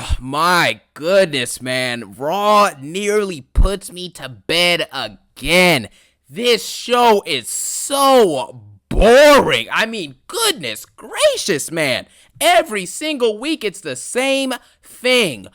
Oh, my goodness, man. Raw nearly puts me to bed again. This show is so boring. I mean, goodness gracious, man. Every single week, it's the same thing.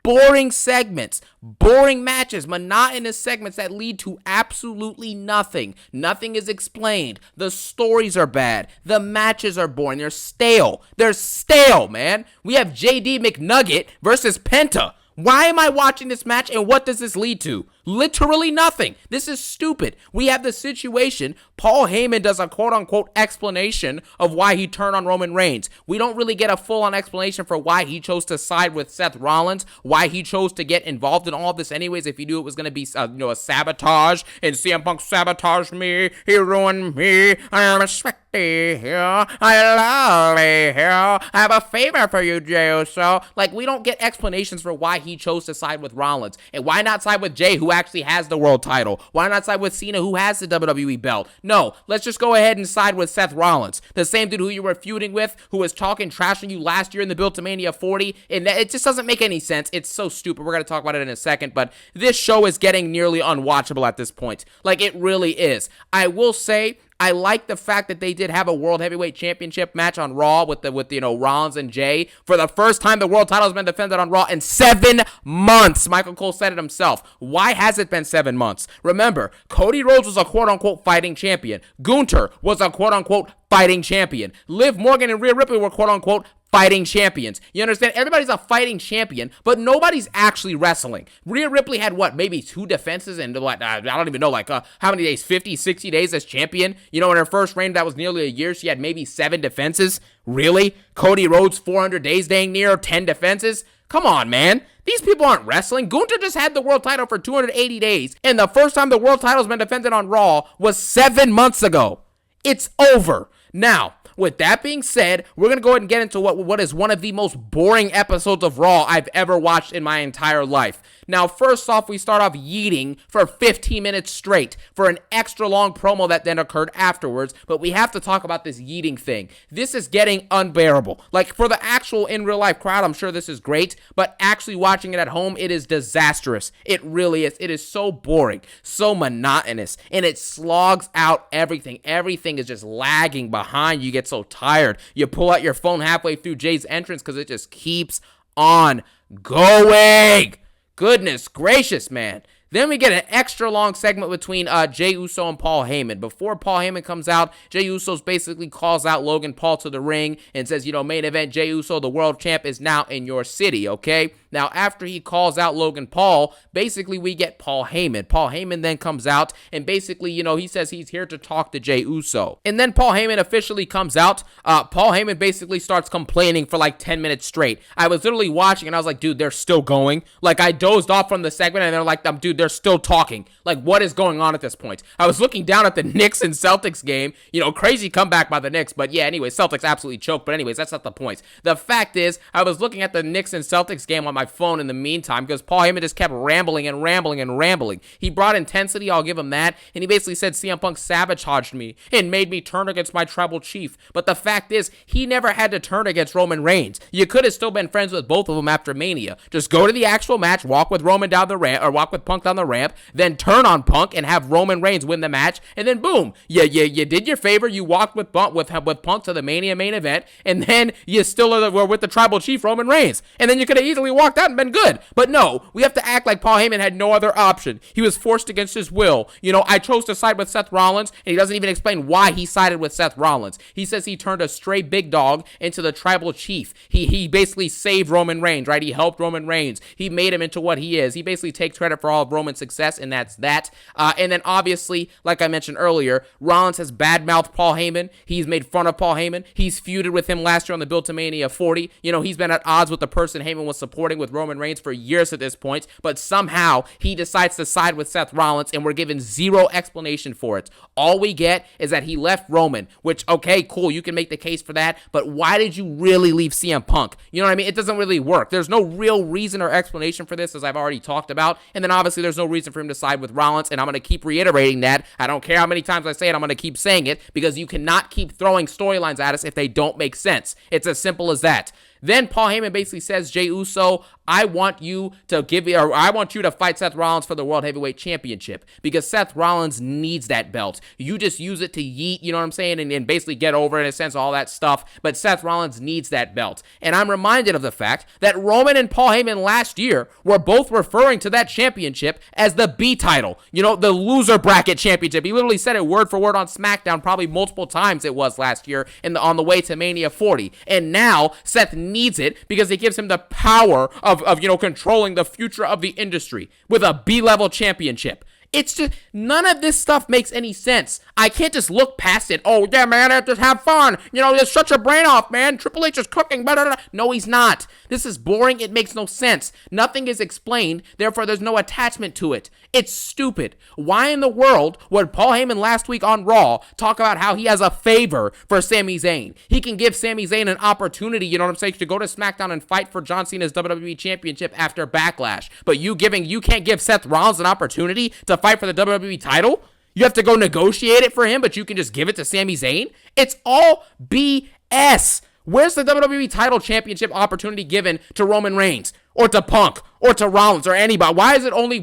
Boring segments, boring matches, monotonous segments that lead to absolutely nothing. Nothing is explained. The stories are bad. The matches are boring. They're stale. They're stale, man. We have JD McDonagh versus Penta. Why am I watching this match, and what does this lead to? Literally nothing. This is stupid. We have the situation. Paul Heyman does a quote-unquote explanation of why he turned on Roman Reigns. We don't really get a full-on explanation for why he chose to side with Seth Rollins, why he chose to get involved in all of this anyways if he knew it was going to be a sabotage, and CM Punk sabotaged me, he ruined me, I respect you, I love you, I have a favor for you, Jey Uso. Like, we don't get explanations for why he chose to side with Rollins, and why not side with Jey, who actually has the world title? Why not side with Cena, who has the WWE belt? No, let's just go ahead and side with Seth Rollins, the same dude who you were feuding with, who was talking trash on you last year in the Build to Mania 40, and it just doesn't make any sense. It's so stupid. We're going to talk about it in a second, but this show is getting nearly unwatchable at this point. Like, it really is. I will say, I like the fact that they did have a World Heavyweight Championship match on Raw with Rollins and Jey. For the first time, the world title has been defended on Raw in 7 months. Michael Cole said it himself. Why has it been 7 months? Remember, Cody Rhodes was a quote-unquote fighting champion. Gunther was a quote-unquote fighting champion. Liv Morgan and Rhea Ripley were quote-unquote fighting champions. You understand? Everybody's a fighting champion, but nobody's actually wrestling. Rhea Ripley had maybe 2 defenses and I don't even know, how many days, 50, 60 days as champion? In her first reign, that was nearly a year, she had maybe 7 defenses. Really? Cody Rhodes, 400 days dang near, 10 defenses? Come on, man. These people aren't wrestling. Gunther just had the world title for 280 days, and the first time the world title's been defended on Raw was 7 months ago. It's over. Now, with that being said, we're going to go ahead and get into what is one of the most boring episodes of Raw I've ever watched in my entire life. Now, first off, we start off yeeting for 15 minutes straight for an extra long promo that then occurred afterwards, but we have to talk about this yeeting thing. This is getting unbearable. Like, for the actual in real life crowd, I'm sure this is great, but actually watching it at home, it is disastrous. It really is. It is so boring, so monotonous, and it slogs out everything. Everything is just lagging behind. You get so tired. You pull out your phone halfway through Jay's entrance because it just keeps on going. Goodness gracious, man. Then we get an extra long segment between Jey Uso and Paul Heyman. Before Paul Heyman comes out, Jey Uso basically calls out Logan Paul to the ring and says, main event, Jey Uso, the world champ, is now in your city, okay? Now, after he calls out Logan Paul, basically we get Paul Heyman. Paul Heyman then comes out and basically, he says he's here to talk to Jey Uso. And then Paul Heyman officially comes out. Paul Heyman basically starts complaining for 10 minutes straight. I was literally watching and I was like, dude, they're still going. I dozed off from the segment and they're like, dude, they're still talking. What is going on at this point? I was looking down at the Knicks and Celtics game. Crazy comeback by the Knicks. But yeah, anyways, Celtics absolutely choked. But anyways, that's not the point. The fact is, I was looking at the Knicks and Celtics game on my phone in the meantime because Paul Heyman just kept rambling and rambling and rambling. He brought intensity, I'll give him that. And he basically said CM Punk sabotaged me and made me turn against my tribal chief. But the fact is, he never had to turn against Roman Reigns. You could have still been friends with both of them after Mania. Just go to the actual match, walk with Roman down the ramp, or walk with Punk down the ramp, then turn on Punk and have Roman Reigns win the match, and then boom, you did your favor. You walked with Punk to the Mania main event, and then you still were with the tribal chief Roman Reigns, and then you could have easily walked out and been good. But no, we have to act like Paul Heyman had no other option. He was forced against his will. I chose to side with Seth Rollins, and he doesn't even explain why he sided with Seth Rollins. He says he turned a stray big dog into the tribal chief. He basically saved Roman Reigns, right? He helped Roman Reigns. He made him into what he is. He basically takes credit for all of Roman's success, and that's that. And then obviously, like I mentioned earlier, Rollins has badmouthed Paul Heyman. He's made fun of Paul Heyman. He's feuded with him last year on the Build to Mania 40. He's been at odds with the person Heyman was supporting with Roman Reigns for years at this point, but somehow he decides to side with Seth Rollins, and we're given zero explanation for it. All we get is that he left Roman, which, okay, cool, you can make the case for that, but why did you really leave CM Punk? You know what I mean? It doesn't really work. There's no real reason or explanation for this, as I've already talked about, and then obviously there's no reason for him to side with Rollins, and I'm going to keep reiterating that. I don't care how many times I say it, I'm going to keep saying it, because you cannot keep throwing storylines at us if they don't make sense. It's as simple as that. Then Paul Heyman basically says, Jey Uso, I want you to fight Seth Rollins for the World Heavyweight Championship because Seth Rollins needs that belt. You just use it to yeet, you know what I'm saying, and basically get over in a sense all that stuff, but Seth Rollins needs that belt. And I'm reminded of the fact that Roman and Paul Heyman last year were both referring to that championship as the B title, the loser bracket championship. He literally said it word for word on SmackDown probably multiple times it was last year on the way to Mania 40. And now Seth needs it because it gives him the power of controlling the future of the industry with a B-level championship. It's just, none of this stuff makes any sense. I can't just look past it. Oh, yeah, man, I have to have fun. Just shut your brain off, man. Triple H is cooking. Blah, blah, blah. No, he's not. This is boring. It makes no sense. Nothing is explained. Therefore, there's no attachment to it. It's stupid. Why in the world would Paul Heyman last week on Raw talk about how he has a favor for Sami Zayn? He can give Sami Zayn an opportunity, to go to SmackDown and fight for John Cena's WWE Championship after Backlash. But you can't give Seth Rollins an opportunity to fight for the WWE title? You have to go negotiate it for him, but you can just give it to Sami Zayn? It's all BS. Where's the WWE title championship opportunity given to Roman Reigns or to Punk or to Rollins or anybody? Why is it only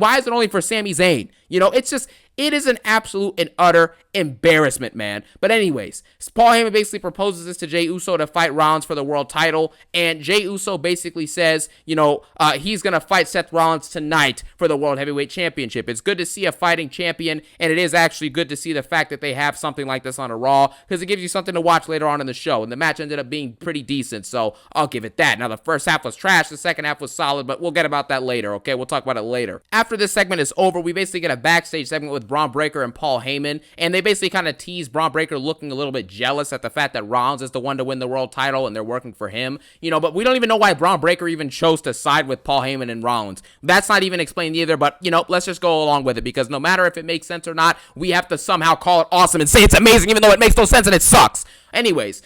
for Sami Zayn? It is an absolute and utter embarrassment, man. But anyways, Paul Heyman basically proposes this to Jey Uso to fight Rollins for the world title, and Jey Uso basically says, he's going to fight Seth Rollins tonight for the World Heavyweight Championship. It's good to see a fighting champion, and it is actually good to see the fact that they have something like this on a Raw, because it gives you something to watch later on in the show, and the match ended up being pretty decent, so I'll give it that. Now, the first half was trash, the second half was solid, but we'll get about that later, okay? We'll talk about it later. After this segment is over, we basically get a backstage segment with Braun Breaker and Paul Heyman, and they basically kind of tease Braun Breaker looking a little bit jealous at the fact that Rollins is the one to win the world title and they're working for him, but we don't even know why Braun Breaker even chose to side with Paul Heyman and Rollins. That's not even explained either, but let's just go along with it, because no matter if it makes sense or not, we have to somehow call it awesome and say it's amazing even though it makes no sense and it sucks. Anyways,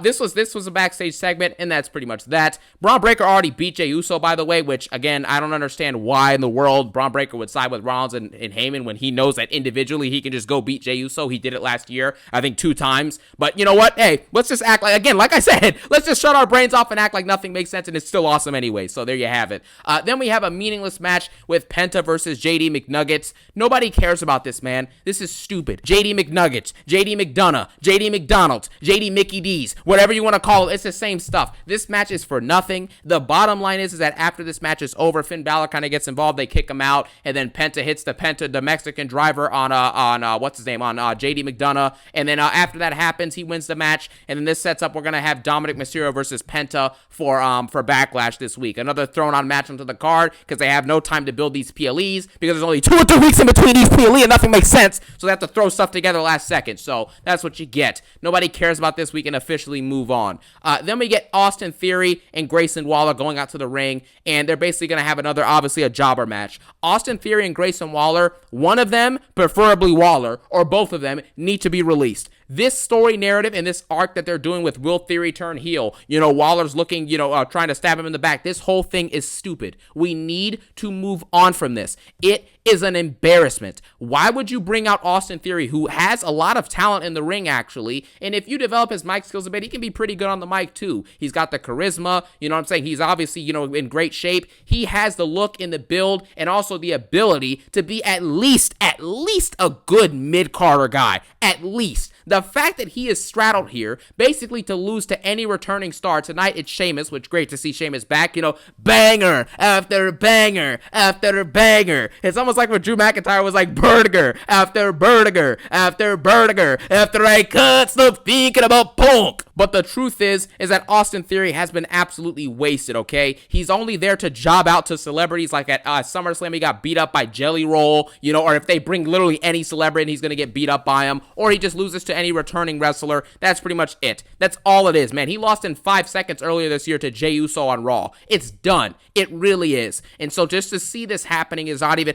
this was a backstage segment, and that's pretty much that. Braun Breaker already beat Jey Uso, by the way, which, again, I don't understand why in the world Braun Breaker would side with Rollins and Heyman when he knows that individually he can just go beat Jey Uso. He did it last year, I think 2 times. But you know what? Hey, let's just act like I said, let's just shut our brains off and act like nothing makes sense, and it's still awesome anyway. So there you have it. Then we have a meaningless match with Penta versus JD McNuggets. Nobody cares about this, man. This is stupid. JD McNuggets, JD McDonagh, JD McDonald's, JD Mickey D's, whatever you want to call it, it's the same stuff. This match is for nothing. The bottom line is that after this match is over, Finn Balor kind of gets involved, they kick him out, and then Penta hits the Mexican driver on JD McDonagh, and then after that happens, he wins the match, and then this sets up, we're going to have Dominic Mysterio versus Penta for Backlash this week. Another thrown on match onto the card, because they have no time to build these PLEs, because there's only 2 or 3 weeks in between each PLE, and nothing makes sense, so they have to throw stuff together last second. So that's what you get. Nobody cares about this. We can officially move on. Then we get Austin Theory and Grayson Waller going out to the ring, and they're basically going to have obviously a jobber match. Austin Theory and Grayson Waller, one of them, preferably Waller, or both of them, need to be released. This story narrative and this arc that they're doing with Will Theory turn heel, Waller's looking, trying to stab him in the back. This whole thing is stupid. We need to move on from this. It is an embarrassment. Why would you bring out Austin Theory, who has a lot of talent in the ring, actually, and if you develop his mic skills a bit, he can be pretty good on the mic, too. He's got the charisma, he's obviously, in great shape. He has the look in the build and also the ability to be at least a good mid-carder guy, at least. The fact that he is straddled here, basically to lose to any returning star. Tonight, it's Sheamus, which great to see Sheamus back. Banger after banger after banger. It's almost like when Drew McIntyre was like burger after burger after burger after I can't stop thinking about Punk. But the truth is that Austin Theory has been absolutely wasted, okay? He's only there to job out to celebrities, like at SummerSlam he got beat up by Jelly Roll, or if they bring literally any celebrity, he's going to get beat up by him, or he just loses to any returning wrestler. That's pretty much it. That's all it is, man. He lost in 5 seconds earlier this year to Jey Uso on Raw. It's done. It really is. And so just to see this happening is not even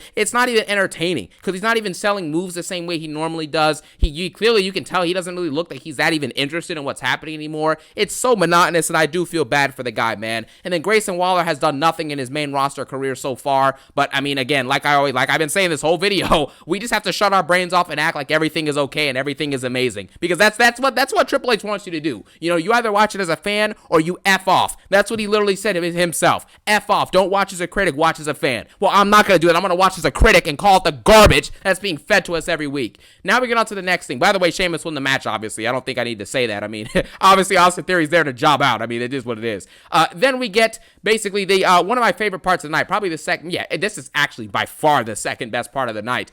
entertaining, because he's not even selling moves the same way he normally does. Clearly you can tell he doesn't really look like he's that even interested in what's happening anymore. It's so monotonous, and I do feel bad for the guy, man. And then Grayson Waller has done nothing in his main roster career so far, but I mean, again, like I've been saying this whole video, we just have to shut our brains off and act like everything is okay and everything is amazing, because that's what Triple H wants you to do. You know, you either watch it as a fan or you F off. That's what he literally said himself. F off. Don't watch as a critic, watch as a fan. Well, I'm not going to do it. I'm going to watch as a critic and call it the garbage that's being fed to us every week. Now we get on to the next thing. By the way, Sheamus won the match, obviously. I don't think I need to say that. I mean, obviously, Austin Theory's there to job out. I mean, it is what it is. Then we get basically the one of my favorite parts of the night, probably the second. Yeah, this is actually by far the second best part of the night.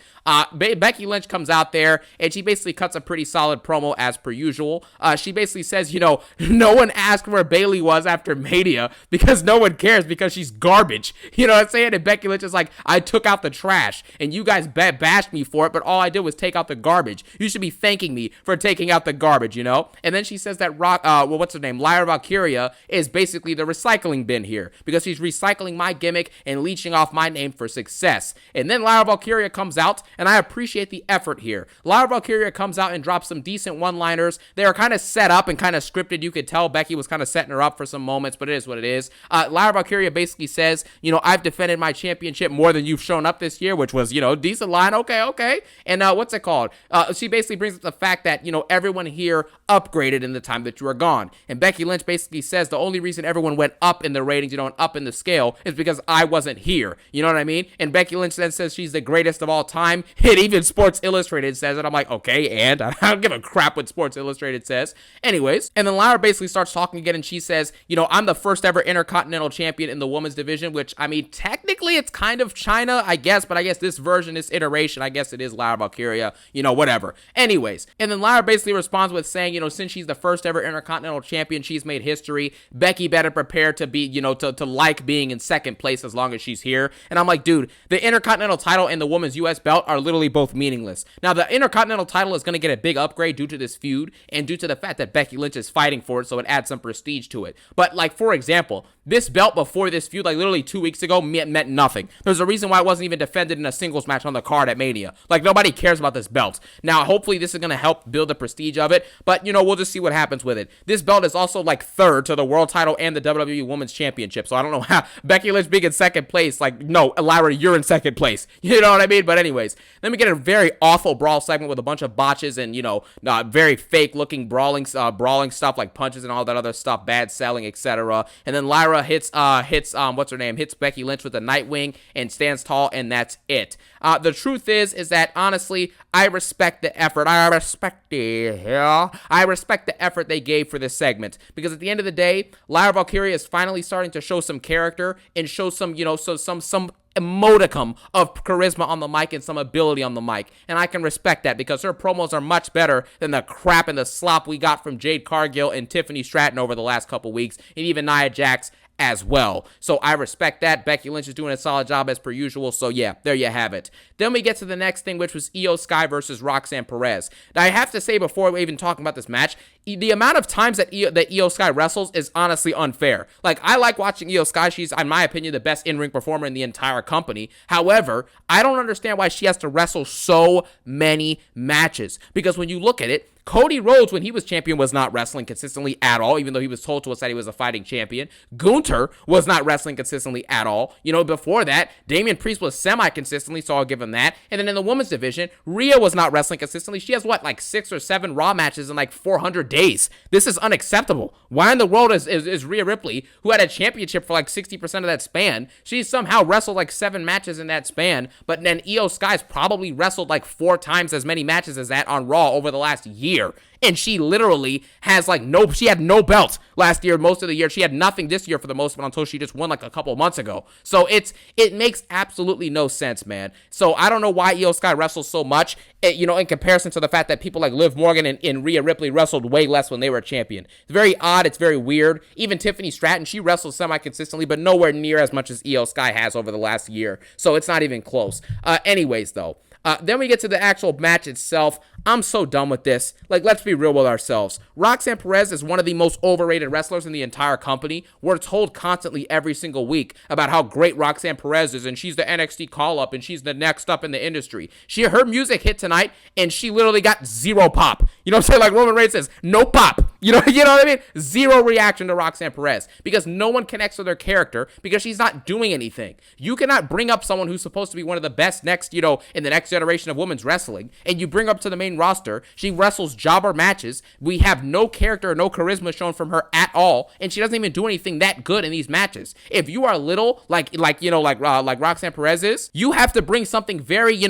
Becky Lynch comes out there, and she basically cuts a pretty solid promo as per usual. She basically says, you know, no one asked where Bayley was after Mania because no one cares because she's garbage. You know what I'm saying? And Becky Lynch is like, I took out the trash, and you guys bashed me for it, but all I did was take out the garbage. You should be thanking me for taking out the garbage, you know? And then she says that what's her name? Lyra Valkyria is basically the recycling bin here because she's recycling my gimmick and leeching off my name for success. And then Lyra Valkyria comes out, and I appreciate the effort here. Lyra Valkyria comes out and drops some decent one-liners. They are kind of set up and kind of scripted. You could tell Becky was kind of setting her up for some moments, but it is what it is. Lyra Valkyria basically says, you know, I've defended my championship more than you've shown up this year, which was, you know, decent line. Okay. And what's it called? She basically brings up the fact that, you know, everyone here upgraded in the time that you were gone. And Becky Lynch basically says the only reason everyone went up in the ratings, you know, and up in the scale is because I wasn't here. You know what I mean? And Becky Lynch then says she's the greatest of all time. And even Sports Illustrated says it. I'm like, okay, and I don't give a crap what Sports Illustrated says. Anyways, and then Lyra basically starts talking again, and she says, you know, I'm the first ever Intercontinental Champion in the women's division, which, I mean, technically it's kind of China, I guess, but I guess this version, this iteration, I guess it is Lyra Valkyria, you know, whatever. Anyways, and then Lyra basically responds with saying, you know, since she's the first ever Intercontinental Champion, she's made history. Becky better prepare to be, you know, to like being in second place as long as she's here. And I'm like, dude, the Intercontinental title and the women's US belt are literally both meaningless. Now, the Intercontinental title is going to get a big upgrade due to this feud and due to the fact that Becky Lynch is fighting for it, so it adds some prestige to it. But, like, for example, this belt before this feud, like literally 2 weeks ago, meant nothing. There's a reason why it wasn't even defended in a singles match on the card at Mania. Like, nobody cares about this belt. Now, hopefully this is going to help build the prestige of it, but, you know, we'll just see what happens with it. This belt is also, like, third to the world title and the WWE Women's Championship, so I don't know how Becky Lynch being in second place, like, no, Lyra, you're in second place. You know what I mean? But anyways, then we get a very awful brawl segment with a bunch of botches and, you know, very fake-looking brawling stuff like punches and all that other stuff, bad selling, etc. And then Lyra hits Becky Lynch with a Nightwing and stands tall, and that's it. The truth is that honestly, I respect the effort. I respect the effort they gave for this segment, because at the end of the day, Lyra Valkyria is finally starting to show some character and show some, you know, some modicum of charisma on the mic and some ability on the mic, and I can respect that because her promos are much better than the crap and the slop we got from Jade Cargill and Tiffany Stratton over the last couple weeks, and even Nia Jax as well. So I respect that. Becky Lynch is doing a solid job as per usual. So yeah, there you have it. Then we get to the next thing, which was Io Sky versus Roxanne Perez. Now I have to say, before we even talk about this match, the amount of times that Io Sky wrestles is honestly unfair. Like, I like watching Io Sky. She's, in my opinion, the best in-ring performer in the entire company. However, I don't understand why she has to wrestle so many matches, because when you look at it, Cody Rhodes, when he was champion, was not wrestling consistently at all, even though he was told to us that he was a fighting champion. Gunther was not wrestling consistently at all. You know, before that, Damian Priest was semi-consistently, so I'll give him that. And then in the women's division, Rhea was not wrestling consistently. She has, what, like 6 or 7 Raw matches in like 400 days. This is unacceptable. Why in the world is Rhea Ripley, who had a championship for like 60% of that span, she somehow wrestled like 7 matches in that span, but then Io Sky's probably wrestled like 4 times as many matches as that on Raw over the last year. And she literally has like she had no belt last year, most of the year. She had nothing this year for the most part until she just won like a couple months ago. So it makes absolutely no sense, man. So I don't know why Io Sky wrestles so much, you know, in comparison to the fact that people like Liv Morgan and Rhea Ripley wrestled way less when they were a champion. It's very odd. It's very weird. Even Tiffany Stratton, she wrestles semi-consistently, but nowhere near as much as Io Sky has over the last year. So it's not even close. Anyways, though. Then we get to the actual match itself. I'm so done with this. Like, let's be real with ourselves. Roxanne Perez is one of the most overrated wrestlers in the entire company. We're told constantly every single week about how great Roxanne Perez is, and she's the NXT call-up, and she's the next up in the industry. Her music hit tonight, and she literally got zero pop. You know what I'm saying? Like Roman Reigns says, no pop. You know what I mean? Zero reaction to Roxanne Perez because no one connects with her character because she's not doing anything. You cannot bring up someone who's supposed to be one of the best next, in the next generation of women's wrestling, and you bring her up to the main roster. She wrestles jobber matches. We have no character, no charisma shown from her at all, and she doesn't even do anything that good in these matches. If you are little, like Roxanne Perez is, you have to bring something very,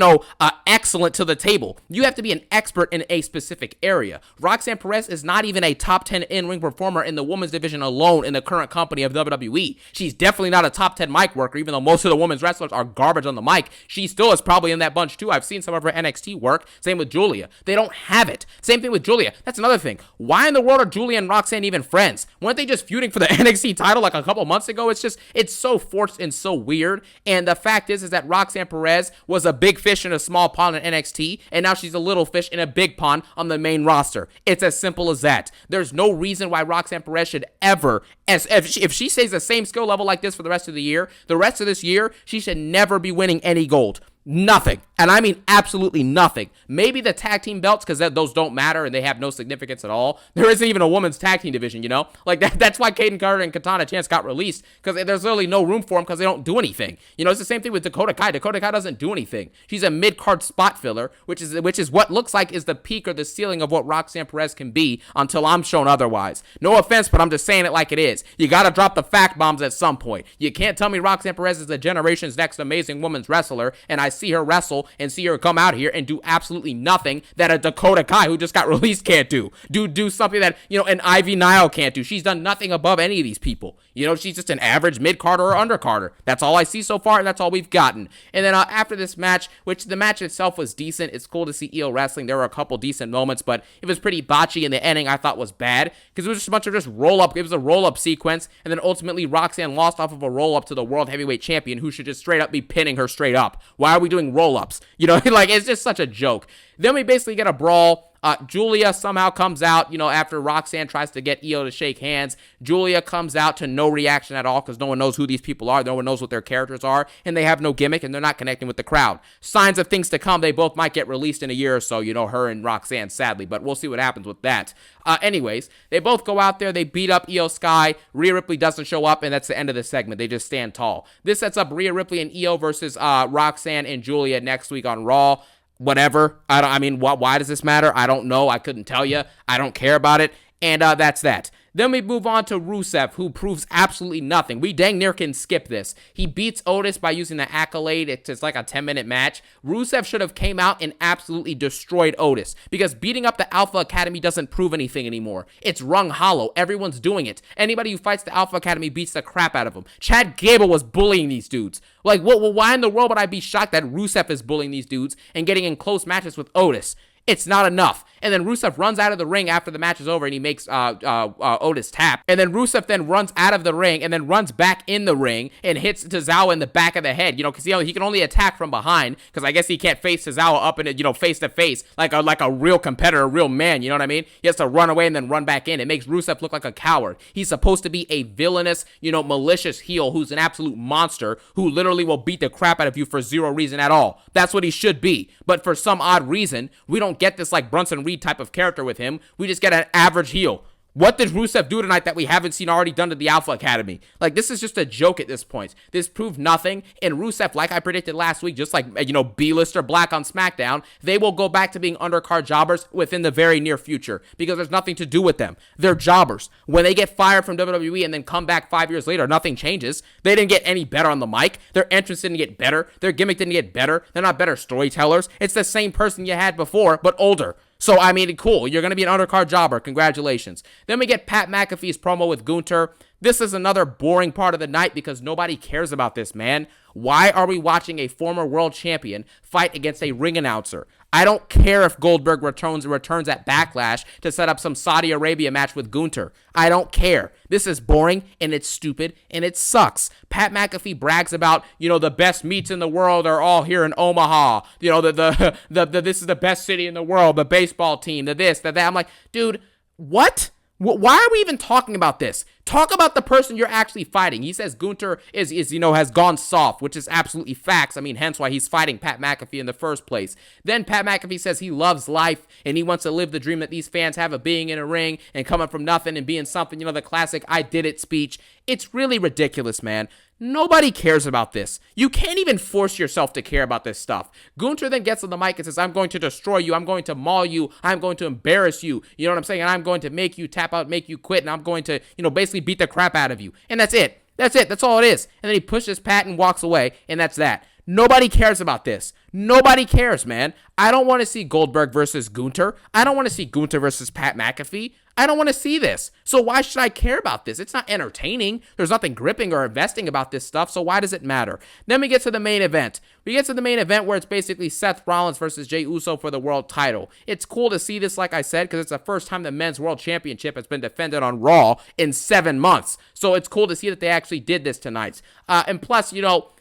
excellent to the table. You have to be an expert in a specific area. Roxanne Perez is not even a top 10 in-ring performer in the women's division alone in the current company of WWE. She's definitely not a top 10 mic worker, even though most of the women's wrestlers are garbage on the mic. She still is probably in that bunch too. I've seen some of her NXT work. Same with Julia. They don't have it. Same thing with Julia. That's another thing. Why in the world are Julia and Roxanne even friends? Weren't they just feuding for the NXT title like a couple months ago? It's so forced and so weird. And the fact is that Roxanne Perez was a big fish in a small pond in NXT, and now she's a little fish in a big pond on the main roster. It's as simple as that. There's no reason why Roxanne Perez should ever, if she stays the same skill level like this for the rest of this year, she should never be winning any gold. Nothing. And I mean absolutely nothing. Maybe the tag team belts, because those don't matter and they have no significance at all. There isn't even a women's tag team division, Like that's why Kaden Carter and Katana Chance got released, because there's literally no room for them because they don't do anything. It's the same thing with Dakota Kai. Dakota Kai doesn't do anything. She's a mid-card spot filler, which is what looks like is the peak or the ceiling of what Roxanne Perez can be until I'm shown otherwise. No offense, but I'm just saying it like it is. You got to drop the fact bombs at some point. You can't tell me Roxanne Perez is the generation's next amazing women's wrestler, and I see her wrestle and see her come out here and do absolutely nothing that a Dakota Kai who just got released can't do. Do something that, an Ivy Nile can't do. She's done nothing above any of these people. She's just an average mid-carder or undercarder. That's all I see so far, and that's all we've gotten. And then after this match, which the match itself was decent, it's cool to see EO wrestling. There were a couple decent moments, but it was pretty botchy, and the ending I thought was bad because it was just a bunch of just roll-up. It was a roll-up sequence, and then ultimately Roxanne lost off of a roll-up to the World Heavyweight Champion, who should just straight up be pinning her straight up. Why are we doing roll-ups? It's just such a joke. Then we basically get a brawl. Julia somehow comes out, after Roxanne tries to get EO to shake hands. Julia comes out to no reaction at all because no one knows who these people are. No one knows what their characters are, and they have no gimmick, and they're not connecting with the crowd. Signs of things to come. They both might get released in a year or so, her and Roxanne, sadly, but we'll see what happens with that. Anyways, they both go out there. They beat up EO Sky. Rhea Ripley doesn't show up, and that's the end of the segment. They just stand tall. This sets up Rhea Ripley and EO versus Roxanne and Julia next week on Raw. Whatever. Why does this matter? I don't know. I couldn't tell you. I don't care about it. And that's that. Then we move on to Rusev, who proves absolutely nothing. We dang near can skip this. He beats Otis by using the Accolade. It's like a 10-minute match. Rusev should have came out and absolutely destroyed Otis, because beating up the Alpha Academy doesn't prove anything anymore. It's rung hollow. Everyone's doing it. Anybody who fights the Alpha Academy beats the crap out of them. Chad Gable was bullying these dudes. Why in the world would I be shocked that Rusev is bullying these dudes and getting in close matches with Otis? It's not enough. And then Rusev runs out of the ring after the match is over and he makes Otis tap. And then Rusev then runs out of the ring and then runs back in the ring and hits Tozawa in the back of the head, because he can only attack from behind, because I guess he can't face Tozawa up in it, face to face like a real competitor, a real man, you know what I mean? He has to run away and then run back in. It makes Rusev look like a coward. He's supposed to be a villainous, malicious heel who's an absolute monster who literally will beat the crap out of you for zero reason at all. That's what he should be. But for some odd reason, we don't get this like Brunson Reed type of character with him. We just get an average heel. What did Rusev do tonight that we haven't seen already done to the Alpha Academy? This is just a joke at this point. This proved nothing. And Rusev, like I predicted last week, just like, B-Lister Black on SmackDown, they will go back to being undercard jobbers within the very near future, because there's nothing to do with them. They're jobbers. When they get fired from WWE and then come back 5 years later, nothing changes. They didn't get any better on the mic. Their entrance didn't get better. Their gimmick didn't get better. They're not better storytellers. It's the same person you had before, but older. So, cool. You're going to be an undercard jobber. Congratulations. Then we get Pat McAfee's promo with Gunther. This is another boring part of the night because nobody cares about this, man. Why are we watching a former world champion fight against a ring announcer? I don't care if Goldberg returns at Backlash to set up some Saudi Arabia match with Gunther. I don't care. This is boring, and it's stupid, and it sucks. Pat McAfee brags about, the best meats in the world are all here in Omaha. This is the best city in the world, the baseball team, the this, the that. I'm like, dude, what? Why are we even talking about this? Talk about the person you're actually fighting. He says Gunther has gone soft, which is absolutely facts. I mean, hence why he's fighting Pat McAfee in the first place. Then Pat McAfee says he loves life and he wants to live the dream that these fans have of being in a ring and coming from nothing and being something, the classic I did it speech. It's really ridiculous, man. Nobody cares about this. You can't even force yourself to care about this stuff. Gunther then gets on the mic and says, I'm going to destroy you. I'm going to maul you. I'm going to embarrass you. You know what I'm saying? And I'm going to make you tap out, make you quit. And I'm going to, basically beat the crap out of you. And that's it. That's it. That's all it is. And then he pushes Pat and walks away. And that's that. Nobody cares about this. Nobody cares, man. I don't want to see Goldberg versus Gunther. I don't want to see Gunther versus Pat McAfee. I don't want to see this. So why should I care about this? It's not entertaining. There's nothing gripping or investing about this stuff, so why does it matter? Then we get to the main event. We get to the main event where it's basically Seth Rollins versus Jey Uso for the world title. It's cool to see this, like I said, because it's the first time the men's world championship has been defended on Raw in 7 months. So it's cool to see that they actually did this tonight. And plus,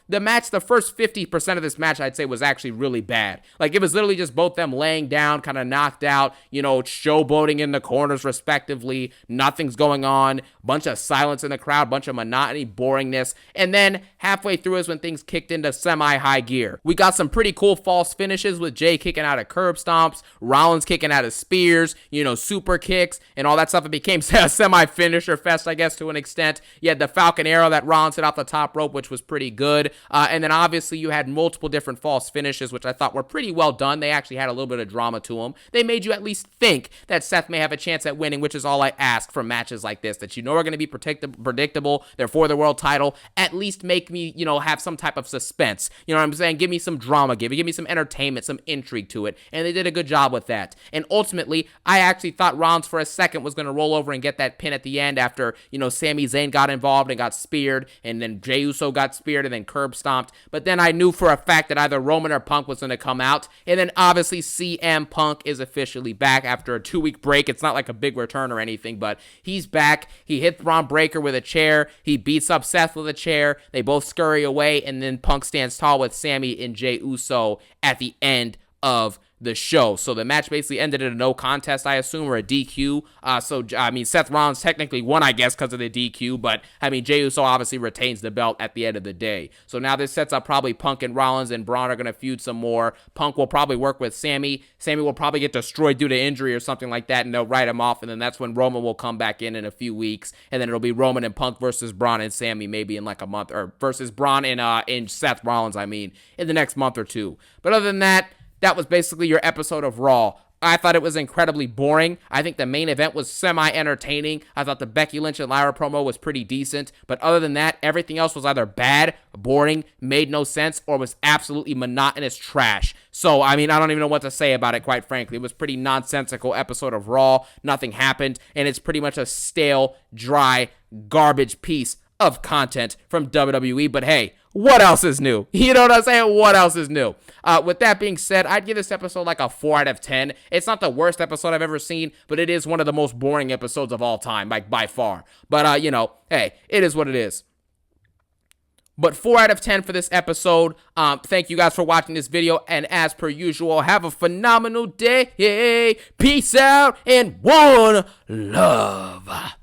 the match, the first 50% of this match, I'd say, was actually really bad. Like, it was literally just both them laying down, kind of knocked out, showboating in the corners, respectively. Nothing's going on. Bunch of silence in the crowd, bunch of monotony, boringness. And then, halfway through is when things kicked into semi-high gear. We got some pretty cool false finishes with Jey kicking out of curb stomps, Rollins kicking out of spears, super kicks, and all that stuff. It became a semi-finisher fest, I guess, to an extent. You had the Falcon Arrow that Rollins hit off the top rope, which was pretty good. And then obviously you had multiple different false finishes, which I thought were pretty well done. They actually had a little bit of drama to them. They made you at least think that Seth may have a chance at winning, which is all I ask from matches like this, that are going to be predictable. They're for the world title. At least make me, have some type of suspense. You know what I'm saying? Give me some drama. Give me some entertainment, some intrigue to it. And they did a good job with that. And ultimately, I actually thought Rollins for a second was going to roll over and get that pin at the end after, Sami Zayn got involved and got speared, and then Jey Uso got speared and then curb stomped. But then I knew for a fact that either Roman or Punk was going to come out. And then obviously CM Punk is officially back after a 2-week break. It's not like a big return or anything, but he's back. He hit Braun Breaker with a chair. He beats up Seth with a chair. They both scurry away, and then Punk stands tall with Sami and Jey Uso at the end of the show. So the match basically ended in a no contest, I assume, or a DQ. Seth Rollins technically won, I guess, because of the DQ, but Jey Uso obviously retains the belt at the end of the day. So now this sets up probably Punk and Rollins, and Braun are going to feud some more. Punk will probably work with Sami. Sami will probably get destroyed due to injury or something like that, and they'll write him off, and then that's when Roman will come back in a few weeks, and then it'll be Roman and Punk versus Braun and Sami maybe in like a month, or versus Braun and Seth Rollins, in the next month or two. But other than that, that was basically your episode of Raw. I thought it was incredibly boring. I think the main event was semi-entertaining. I thought the Becky Lynch and Lyra promo was pretty decent. But other than that, everything else was either bad, boring, made no sense, or was absolutely monotonous trash. So, I don't even know what to say about it, quite frankly. It was a pretty nonsensical episode of Raw. Nothing happened. And it's pretty much a stale, dry, garbage piece of content from WWE. But hey, what else is new? You know what I'm saying? What else is new? With that being said, I'd give this episode like a 4 out of 10. It's not the worst episode I've ever seen, but it is one of the most boring episodes of all time, like by far. But, hey, it is what it is. But 4 out of 10 for this episode. Thank you guys for watching this video. And as per usual, have a phenomenal day. Peace out and one love.